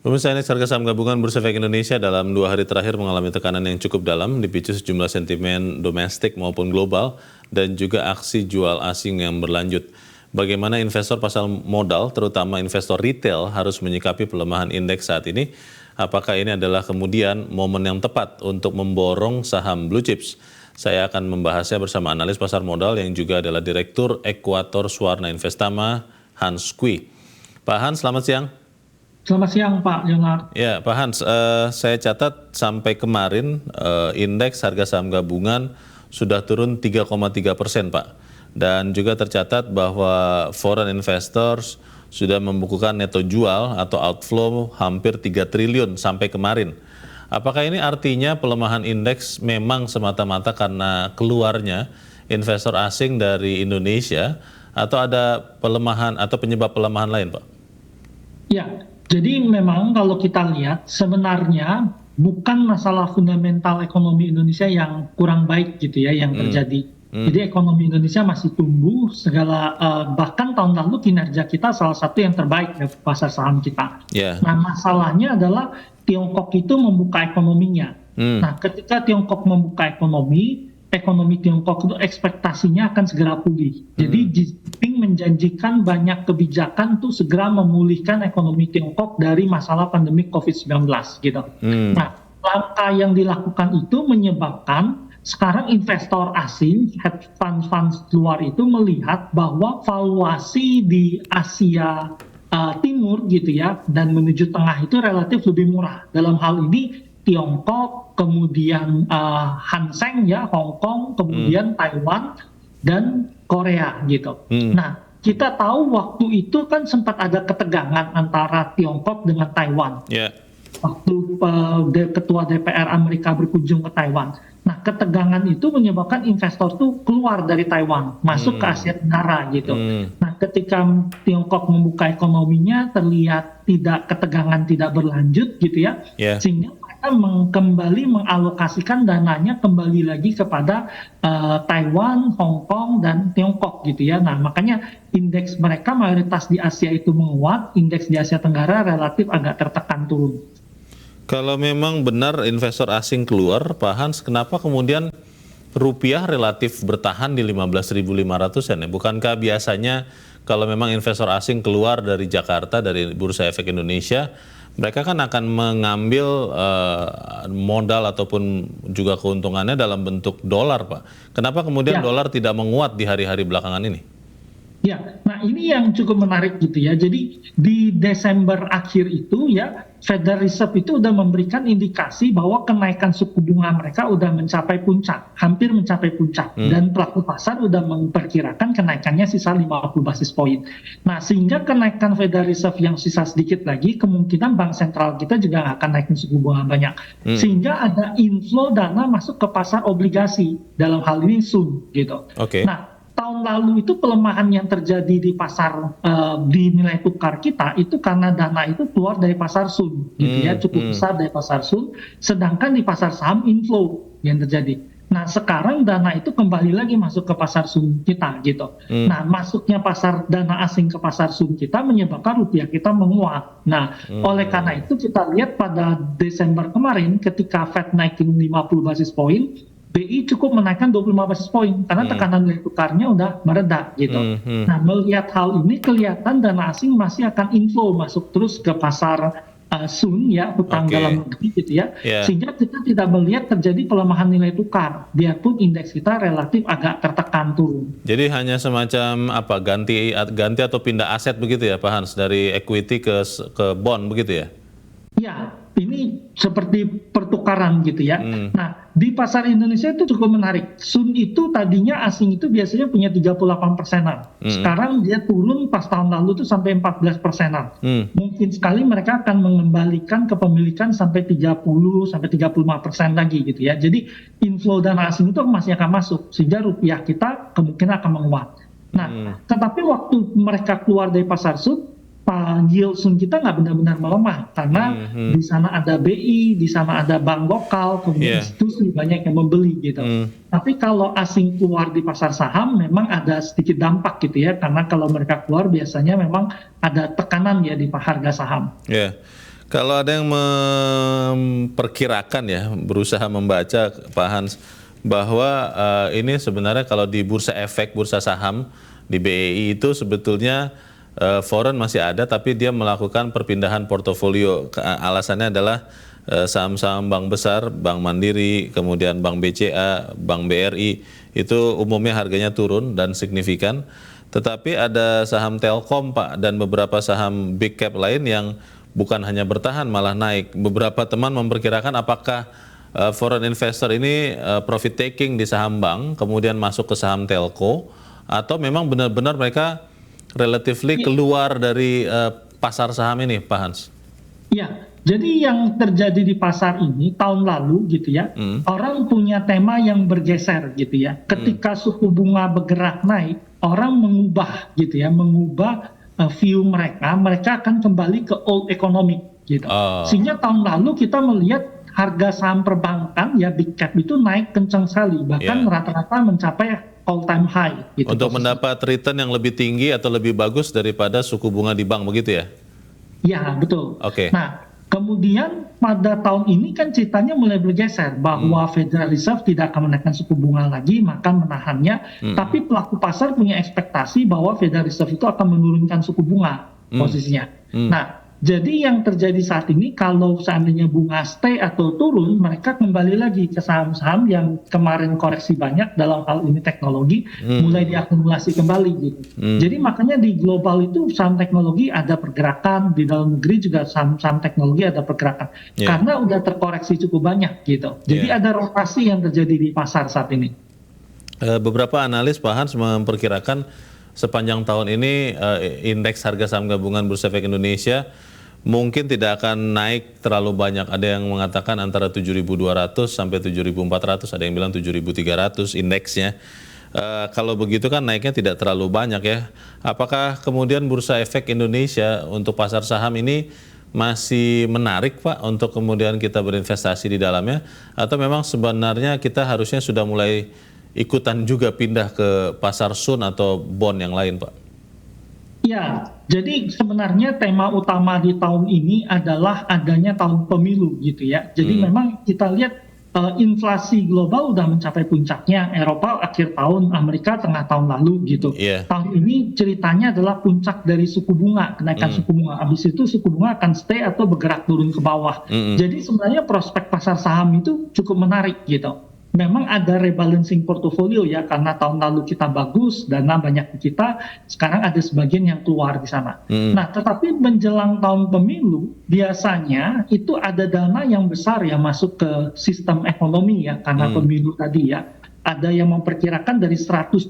Pemirsa, indeks harga saham gabungan Bursa Efek Indonesia dalam 2 hari terakhir mengalami tekanan yang cukup dalam, dipicu sejumlah sentimen domestik maupun global, dan juga aksi jual asing yang berlanjut. Bagaimana investor pasar modal, terutama investor retail, harus menyikapi pelemahan indeks saat ini? Apakah ini adalah kemudian momen yang tepat untuk memborong saham blue chips? Saya akan membahasnya bersama analis pasar modal yang juga adalah Direktur Ekuator Suwarna Investama, Hans Kui. Pak Hans, selamat siang. Selamat siang Pak Leonard. Ya Pak Hans, saya catat sampai kemarin indeks harga saham gabungan sudah turun 3,3% Pak. Dan juga tercatat bahwa foreign investors sudah membukukan neto jual atau outflow hampir 3 triliun sampai kemarin. Apakah ini artinya pelemahan indeks memang semata-mata karena keluarnya investor asing dari Indonesia atau ada pelemahan atau penyebab pelemahan lain Pak? Ya, jadi memang kalau kita lihat sebenarnya bukan masalah fundamental ekonomi Indonesia yang kurang baik gitu ya yang terjadi. Jadi ekonomi Indonesia masih tumbuh bahkan tahun lalu kinerja kita salah satu yang terbaik ya pasar saham kita. Yeah. Nah masalahnya adalah Tiongkok itu membuka ekonominya. Nah ketika Tiongkok membuka ekonomi Tiongkok itu ekspektasinya akan segera pulih. Jadi Xi Jinping menjanjikan banyak kebijakan tuh segera memulihkan ekonomi Tiongkok dari masalah pandemi COVID-19 gitu. Nah, langkah yang dilakukan itu menyebabkan sekarang investor asing, hedge fund luar itu melihat bahwa valuasi di Asia Timur gitu ya dan menuju tengah itu relatif lebih murah. Dalam hal ini Tiongkok, kemudian Hang Seng ya, Hong Kong, kemudian Taiwan dan Korea gitu. Nah, kita tahu waktu itu kan sempat ada ketegangan antara Tiongkok dengan Taiwan. Yeah. Waktu ketua DPR Amerika berkunjung ke Taiwan. Nah, ketegangan itu menyebabkan investor tuh keluar dari Taiwan, masuk ke Asia Tenggara gitu. Nah, ketika Tiongkok membuka ekonominya terlihat ketegangan tidak berlanjut gitu ya. Yeah. Sehingga kembali mengalokasikan dananya kembali lagi kepada Taiwan, Hong Kong, dan Tiongkok gitu ya. Nah makanya indeks mereka mayoritas di Asia itu menguat, indeks di Asia Tenggara relatif agak tertekan turun. Kalau memang benar investor asing keluar, Pak Hans, kenapa kemudian rupiah relatif bertahan di 15.500-an ya? Bukankah biasanya kalau memang investor asing keluar dari Jakarta, dari Bursa Efek Indonesia, mereka kan akan mengambil modal ataupun juga keuntungannya dalam bentuk dolar, Pak. Kenapa kemudian dolar tidak menguat di hari-hari belakangan ini? Ya, nah ini yang cukup menarik gitu ya. Jadi di Desember akhir itu ya, Federal Reserve itu udah memberikan indikasi bahwa kenaikan suku bunga mereka udah mencapai puncak, hampir mencapai puncak. Dan pelaku pasar udah memperkirakan kenaikannya sisa 50 basis poin. Nah, sehingga kenaikan Federal Reserve yang sisa sedikit lagi, kemungkinan bank sentral kita juga nggak akan naikin suku bunga banyak. Sehingga ada inflow dana masuk ke pasar obligasi, dalam hal ini SUN gitu. Okay. Nah, tahun lalu itu pelemahan yang terjadi di pasar di nilai tukar kita itu karena dana itu keluar dari pasar SUN gitu ya, cukup besar dari pasar SUN, sedangkan di pasar saham inflow yang terjadi. Nah sekarang dana itu kembali lagi masuk ke pasar SUN kita gitu. Nah masuknya dana asing ke pasar SUN kita menyebabkan rupiah kita menguat. Nah oleh karena itu kita lihat pada Desember kemarin ketika Fed naikin 50 basis poin, BI cukup menaikkan 25 basis poin karena tekanan nilai tukarnya udah mereda gitu. Nah melihat hal ini kelihatan dana asing masih akan inflow masuk terus ke pasar SUN ya, hutang dalam negeri gitu ya. Sehingga kita tidak melihat terjadi pelemahan nilai tukar biarpun indeks kita relatif agak tertekan turun. Jadi hanya semacam apa ganti atau pindah aset begitu ya Pak Hans, dari equity ke bond begitu ya? Ya, ini seperti pertukaran gitu ya. Nah, di pasar Indonesia itu cukup menarik. SUN itu tadinya asing itu biasanya punya 38%-an. Sekarang dia turun pas tahun lalu tuh sampai 14%-an. Mungkin sekali mereka akan mengembalikan kepemilikan sampai 30-35% lagi gitu ya. Jadi inflow dana asing itu masih akan masuk sehingga rupiah kita kemungkinan akan menguat. Nah, tetapi waktu mereka keluar dari pasar SUN, yield SUN kita nggak benar-benar melemah karena di sana ada BI, di sana ada bank lokal, kemudian institusi banyak yang membeli gitu. Tapi kalau asing keluar di pasar saham memang ada sedikit dampak gitu ya, karena kalau mereka keluar biasanya memang ada tekanan ya di harga saham. Kalau ada yang memperkirakan ya, berusaha membaca Pak Hans, bahwa ini sebenarnya kalau di bursa efek, bursa saham di BEI itu sebetulnya foreign masih ada, tapi dia melakukan perpindahan portofolio. Alasannya adalah saham-saham bank besar, Bank Mandiri, kemudian Bank BCA, Bank BRI, itu umumnya harganya turun dan signifikan. Tetapi ada saham Telkom Pak, dan beberapa saham big cap lain yang bukan hanya bertahan malah naik. Beberapa teman memperkirakan apakah foreign investor ini profit taking di saham bank, kemudian masuk ke saham telco, atau memang benar-benar mereka relatively keluar dari pasar saham ini, Pak Hans? Ya, jadi yang terjadi di pasar ini tahun lalu gitu ya, orang punya tema yang bergeser gitu ya. Ketika suku bunga bergerak naik, orang mengubah gitu ya, mengubah view mereka akan kembali ke old economic gitu. Sehingga tahun lalu kita melihat harga saham perbankan ya big cap itu naik kencang sekali, bahkan rata-rata mencapai all time high gitu. Untuk mendapat return yang lebih tinggi atau lebih bagus daripada suku bunga di bank, begitu ya? Ya, betul. Oke. Nah, kemudian pada tahun ini kan ceritanya mulai bergeser bahwa Federal Reserve tidak akan menaikkan suku bunga lagi, maka menahannya. Tapi pelaku pasar punya ekspektasi bahwa Federal Reserve itu akan menurunkan suku bunga posisinya. Nah, jadi yang terjadi saat ini kalau seandainya bunga stay atau turun, mereka kembali lagi ke saham-saham yang kemarin koreksi banyak, dalam hal ini teknologi, mulai diakumulasi kembali gitu. Jadi makanya di global itu saham teknologi ada pergerakan, di dalam negeri juga saham-saham teknologi ada pergerakan. Karena udah terkoreksi cukup banyak gitu. Jadi ada rotasi yang terjadi di pasar saat ini. Beberapa analis Pak Hans memperkirakan sepanjang tahun ini indeks harga saham gabungan Bursa Efek Indonesia mungkin tidak akan naik terlalu banyak. Ada yang mengatakan antara 7.200 sampai 7.400, ada yang bilang 7.300 indeksnya. Kalau begitu kan naiknya tidak terlalu banyak ya. Apakah kemudian Bursa Efek Indonesia untuk pasar saham ini masih menarik Pak untuk kemudian kita berinvestasi di dalamnya, atau memang sebenarnya kita harusnya sudah mulai ikutan juga pindah ke pasar sun atau bond yang lain Pak? Ya, jadi sebenarnya tema utama di tahun ini adalah adanya tahun pemilu gitu ya. Jadi memang kita lihat inflasi global udah mencapai puncaknya, Eropa akhir tahun, Amerika tengah tahun lalu gitu. Tahun ini ceritanya adalah puncak dari suku bunga, kenaikan suku bunga. Habis itu suku bunga akan stay atau bergerak turun ke bawah. Jadi sebenarnya prospek pasar saham itu cukup menarik gitu. Memang ada rebalancing portofolio ya, karena tahun lalu kita bagus, dana banyak di kita, sekarang ada sebagian yang keluar di sana. Nah, tetapi menjelang tahun pemilu, biasanya itu ada dana yang besar ya masuk ke sistem ekonomi ya, karena pemilu tadi ya. Ada yang memperkirakan dari 120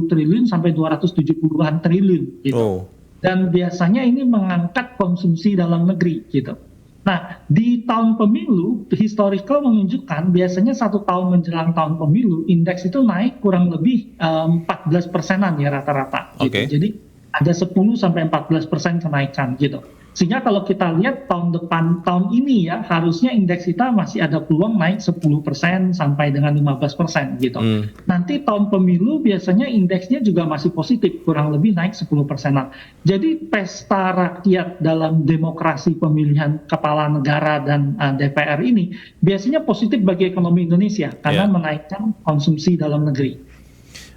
triliun sampai 270-an triliun gitu. Dan biasanya ini mengangkat konsumsi dalam negeri gitu. Nah, di tahun pemilu, historical menunjukkan biasanya 1 tahun menjelang tahun pemilu, indeks itu naik kurang lebih 14%-an ya rata-rata. Gitu. Jadi ada 10-14% kenaikan gitu. Sehingga kalau kita lihat tahun depan, tahun ini ya, harusnya indeks kita masih ada peluang naik 10% sampai dengan 15% gitu. Nanti tahun pemilu biasanya indeksnya juga masih positif, kurang lebih naik 10%-an. Jadi pesta rakyat dalam demokrasi pemilihan kepala negara dan DPR ini biasanya positif bagi ekonomi Indonesia karena menaikkan konsumsi dalam negeri.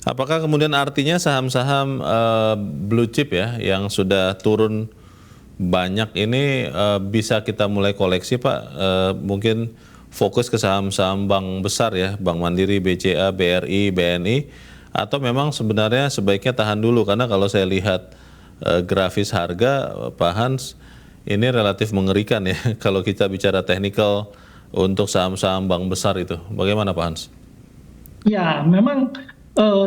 Apakah kemudian artinya saham-saham blue chip ya yang sudah turun banyak ini bisa kita mulai koleksi Pak, mungkin fokus ke saham-saham bank besar ya, Bank Mandiri, BCA, BRI, BNI, atau memang sebenarnya sebaiknya tahan dulu, karena kalau saya lihat grafis harga Pak Hans ini relatif mengerikan ya kalau kita bicara teknikal untuk saham-saham bank besar itu. Bagaimana Pak Hans? Ya, memang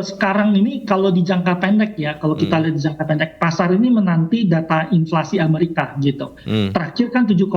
sekarang ini kalau di jangka pendek ya, kalau kita lihat di jangka pendek, pasar ini menanti data inflasi Amerika gitu. Terakhir kan 7,1.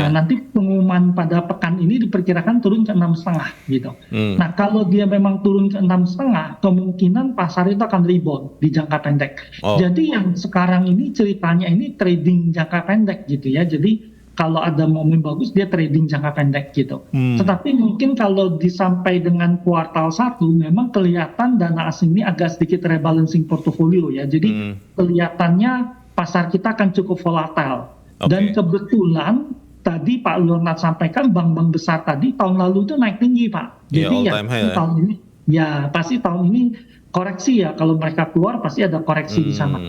Nah, nanti pengumuman pada pekan ini diperkirakan turun ke 6,5 gitu. Nah, kalau dia memang turun ke 6,5, kemungkinan pasar itu akan rebound di jangka pendek. Jadi yang sekarang ini ceritanya ini trading jangka pendek gitu ya. Jadi kalau ada momen bagus dia trading jangka pendek gitu. Tetapi mungkin kalau disampai dengan kuartal 1 memang kelihatan dana asing ini agak sedikit rebalancing portofolio ya. Jadi kelihatannya pasar kita akan cukup volatile. Dan kebetulan tadi Pak Leonard sampaikan bank-bank besar tadi tahun lalu itu naik tinggi Pak. Jadi all time high, tahun ini pasti tahun ini koreksi ya. Kalau mereka keluar pasti ada koreksi di sana.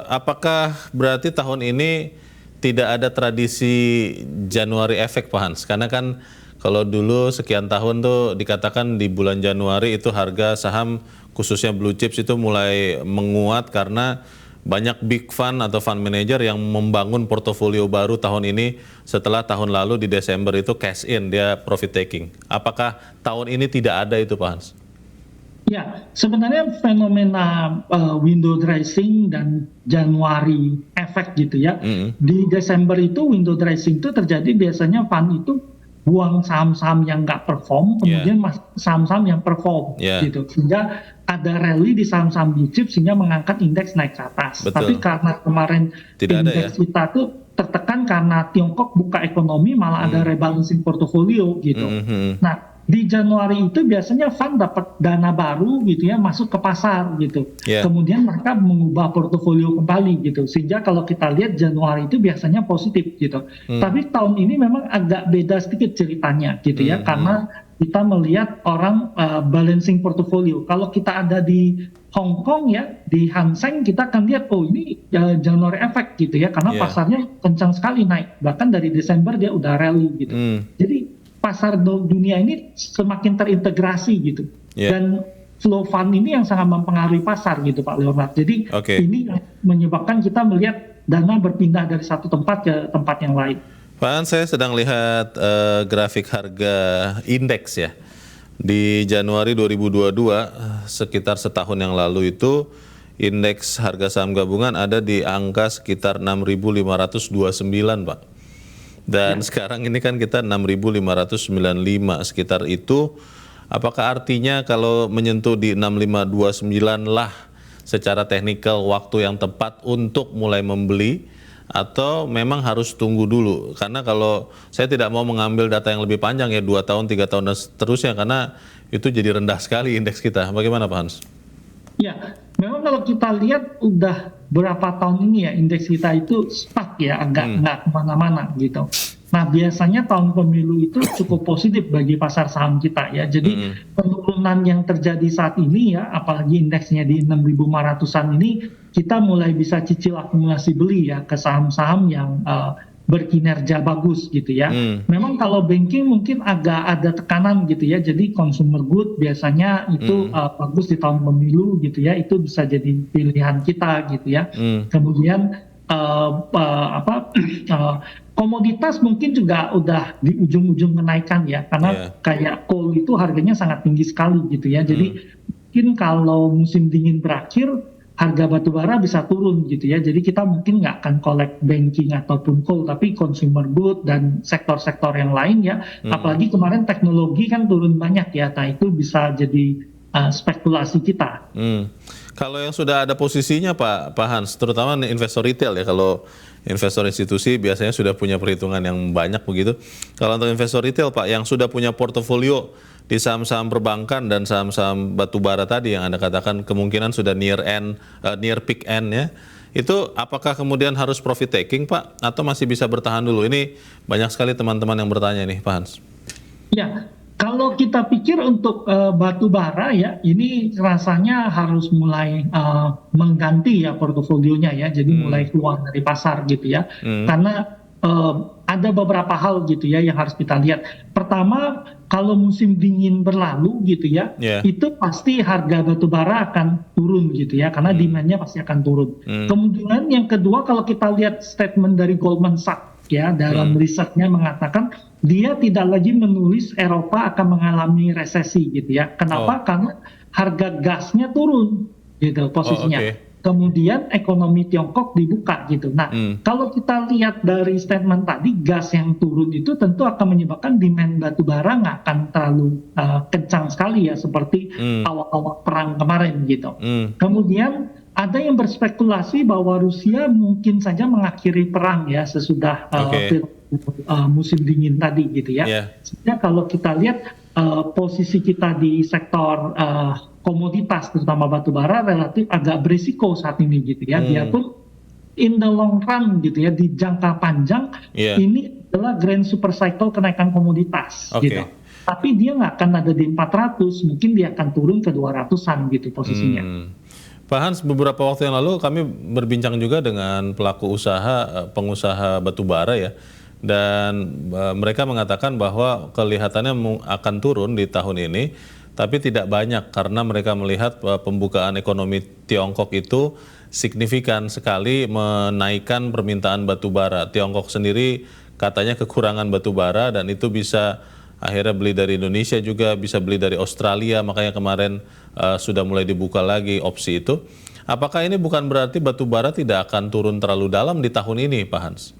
Apakah berarti tahun ini tidak ada tradisi Januari efek Pak Hans? Karena kan kalau dulu sekian tahun tuh dikatakan di bulan Januari itu harga saham khususnya blue chips itu mulai menguat karena banyak big fund atau fund manager yang membangun portofolio baru tahun ini setelah tahun lalu di Desember itu cash in, dia profit taking. Apakah tahun ini tidak ada itu Pak Hans? Ya, sebenarnya fenomena window dressing dan Januari efek gitu ya. Di Desember itu window dressing itu terjadi biasanya fund itu buang saham-saham yang nggak perform, kemudian masuk saham-saham yang perform gitu. Sehingga ada rally di saham-saham blue chip sehingga mengangkat indeks naik ke atas. Tapi karena kemarin indeks kita tuh tertekan karena Tiongkok buka ekonomi, malah ada rebalancing portofolio gitu. Nah, di Januari itu biasanya fund dapat dana baru gitu ya, masuk ke pasar gitu. Kemudian mereka mengubah portofolio kembali gitu. Sehingga kalau kita lihat Januari itu biasanya positif gitu. Tapi tahun ini memang agak beda sedikit ceritanya gitu ya, karena kita melihat orang balancing portofolio. Kalau kita ada di Hong Kong ya, di Hang Seng kita akan lihat ini Januari efek gitu ya, karena pasarnya kencang sekali naik. Bahkan dari Desember dia udah rally gitu. Jadi pasar dunia ini semakin terintegrasi gitu. Dan flow fund ini yang sangat mempengaruhi pasar gitu Pak Leonard. Jadi ini menyebabkan kita melihat dana berpindah dari satu tempat ke tempat yang lain. Pak Hans, saya sedang lihat grafik harga indeks ya. Di Januari 2022, sekitar setahun yang lalu itu, indeks harga saham gabungan ada di angka sekitar 6.529 Pak. Dan sekarang ini kan kita 6.595 sekitar itu. Apakah artinya kalau menyentuh di 6.529 lah secara teknikal waktu yang tepat untuk mulai membeli, atau memang harus tunggu dulu? Karena kalau saya tidak mau mengambil data yang lebih panjang ya, 2 tahun, 3 tahun dan seterusnya, karena itu jadi rendah sekali indeks kita. Bagaimana Pak Hans? Ya, memang kalau kita lihat udah berapa tahun ini ya indeks kita itu stuck ya, agak nggak kemana-mana gitu. Nah biasanya tahun pemilu itu cukup positif bagi pasar saham kita ya. Jadi penurunan yang terjadi saat ini ya, apalagi indeksnya di 6.500-an ini, kita mulai bisa cicil akumulasi beli ya ke saham-saham yang berkinerja bagus gitu ya. Memang kalau banking mungkin agak ada tekanan gitu ya. Jadi consumer good biasanya itu bagus di tahun pemilu gitu ya. Itu bisa jadi pilihan kita gitu ya. Kemudian komoditas mungkin juga udah di ujung-ujung kenaikan ya. Karena kayak coal itu harganya sangat tinggi sekali gitu ya. Jadi mungkin kalau musim dingin berakhir, harga batubara bisa turun gitu ya. Jadi kita mungkin nggak akan collect banking ataupun coal, tapi consumer good dan sektor-sektor yang lain ya. Apalagi kemarin teknologi kan turun banyak ya. Nah itu bisa jadi spekulasi kita. Kalau yang sudah ada posisinya Pak Hans, terutama investor retail ya, kalau investor institusi biasanya sudah punya perhitungan yang banyak begitu. Kalau untuk investor retail Pak, yang sudah punya portofolio di saham-saham perbankan dan saham-saham batubara tadi yang Anda katakan kemungkinan sudah near peak end ya, itu apakah kemudian harus profit taking Pak, atau masih bisa bertahan dulu? Ini banyak sekali teman-teman yang bertanya nih Pak Hans. Ya, kalau kita pikir untuk batubara ya, ini rasanya harus mulai mengganti ya portofolionya ya, jadi mulai keluar dari pasar gitu ya. Karena ada beberapa hal gitu ya yang harus kita lihat. Pertama, kalau musim dingin berlalu gitu ya, itu pasti harga batubara akan turun gitu ya, karena demand-nya pasti akan turun. Kemudian yang kedua, kalau kita lihat statement dari Goldman Sachs ya, dalam risetnya mengatakan dia tidak lagi menulis Eropa akan mengalami resesi gitu ya. Kenapa? Karena harga gasnya turun gitu posisinya. Kemudian ekonomi Tiongkok dibuka gitu. Nah, kalau kita lihat dari statement tadi, gas yang turun itu tentu akan menyebabkan demand batubara nggak akan terlalu kencang sekali ya, seperti awal-awal perang kemarin gitu. Kemudian ada yang berspekulasi bahwa Rusia mungkin saja mengakhiri perang ya sesudah musim dingin tadi gitu ya. Sehingga kalau kita lihat posisi kita di sektor komoditas terutama batubara relatif agak berisiko saat ini gitu ya. Biarpun in the long run gitu ya, di jangka panjang, Iya. ini adalah grand super cycle kenaikan komoditas Oke. gitu. Tapi dia nggak akan ada di 400, mungkin dia akan turun ke 200-an gitu posisinya. Pak Hans, beberapa waktu yang lalu kami berbincang juga dengan pelaku usaha, pengusaha batubara ya, dan mereka mengatakan bahwa kelihatannya akan turun di tahun ini, tapi tidak banyak karena mereka melihat pembukaan ekonomi Tiongkok itu signifikan sekali menaikkan permintaan batubara. Tiongkok sendiri katanya kekurangan batubara dan itu bisa akhirnya beli dari Indonesia juga, bisa beli dari Australia, makanya kemarin sudah mulai dibuka lagi opsi itu. Apakah ini bukan berarti batubara tidak akan turun terlalu dalam di tahun ini, Pak Hans?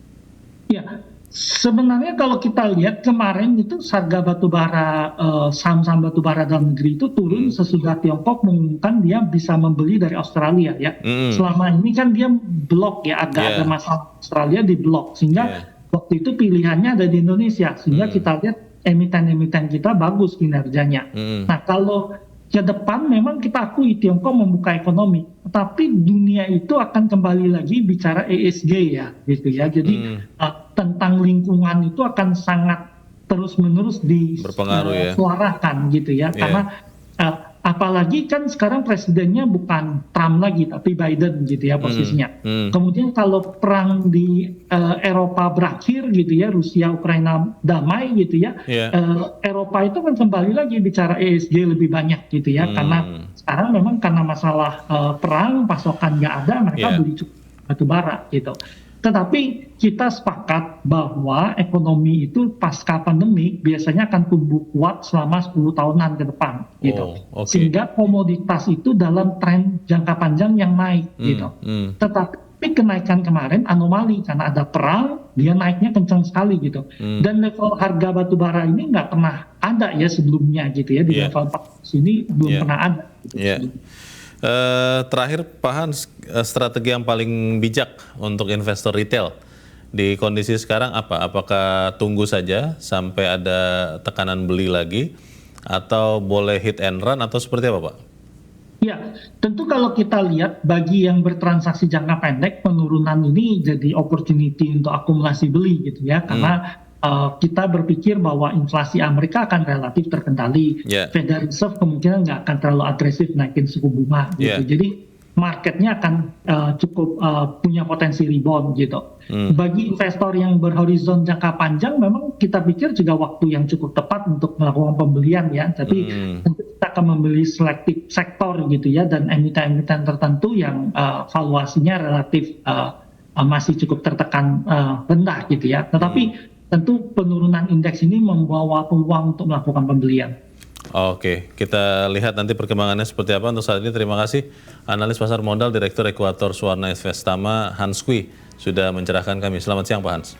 Ya, sebenarnya kalau kita lihat kemarin itu harga batubara, saham-saham batubara dalam negeri itu turun sesudah Tiongkok mengumumkan dia bisa membeli dari Australia ya. Selama ini kan dia blok ya, agak ada masalah Australia di blok, sehingga waktu itu pilihannya ada di Indonesia, sehingga kita lihat emiten-emiten kita bagus kinerjanya. Nah, kalau ke depan memang kita akui Tiongkok membuka ekonomi, tapi dunia itu akan kembali lagi bicara ESG ya, gitu ya. Jadi tentang lingkungan itu akan sangat terus-menerus disuarakan gitu ya, karena apalagi kan sekarang presidennya bukan Trump lagi tapi Biden gitu ya posisinya. Kemudian kalau perang di Eropa berakhir gitu ya, Rusia Ukraina damai gitu ya, Eropa itu kan kembali lagi bicara ESG lebih banyak gitu ya, karena sekarang memang karena masalah perang, pasokan nggak ada, mereka beli cukup batu bara gitu. Tetapi kita sepakat bahwa ekonomi itu pasca pandemi biasanya akan tumbuh kuat selama 10 tahunan ke depan gitu. Sehingga komoditas itu dalam tren jangka panjang yang naik gitu. Tetapi kenaikan kemarin anomali karena ada perang, dia naiknya kencang sekali gitu. Dan level harga batu bara ini nggak pernah ada ya sebelumnya gitu ya, di level 400 ini belum pernah ada gitu. Terakhir Pak Hans, strategi yang paling bijak untuk investor retail di kondisi sekarang apa? Apakah tunggu saja sampai ada tekanan beli lagi, atau boleh hit and run, atau seperti apa Pak? Ya, tentu kalau kita lihat bagi yang bertransaksi jangka pendek, penurunan ini jadi opportunity untuk akumulasi beli gitu ya, karena kita berpikir bahwa inflasi Amerika akan relatif terkendali. Federal Reserve kemungkinan nggak akan terlalu agresif naikin suku bunga gitu. Jadi marketnya akan cukup punya potensi rebound gitu. Bagi investor yang berhorizon jangka panjang, memang kita pikir juga waktu yang cukup tepat untuk melakukan pembelian ya. Tapi tentu kita akan membeli selektif sektor gitu ya, dan emiten-emiten tertentu yang valuasinya relatif masih cukup tertekan rendah gitu ya. Tetapi tentu penurunan indeks ini membawa peluang untuk melakukan pembelian. Oke, kita lihat nanti perkembangannya seperti apa. Untuk saat ini terima kasih analis pasar modal Direktur Ekuator Suwarna Investama Hans Kui sudah mencerahkan kami. Selamat siang Pak Hans.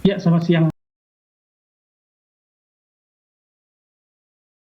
Ya, selamat siang.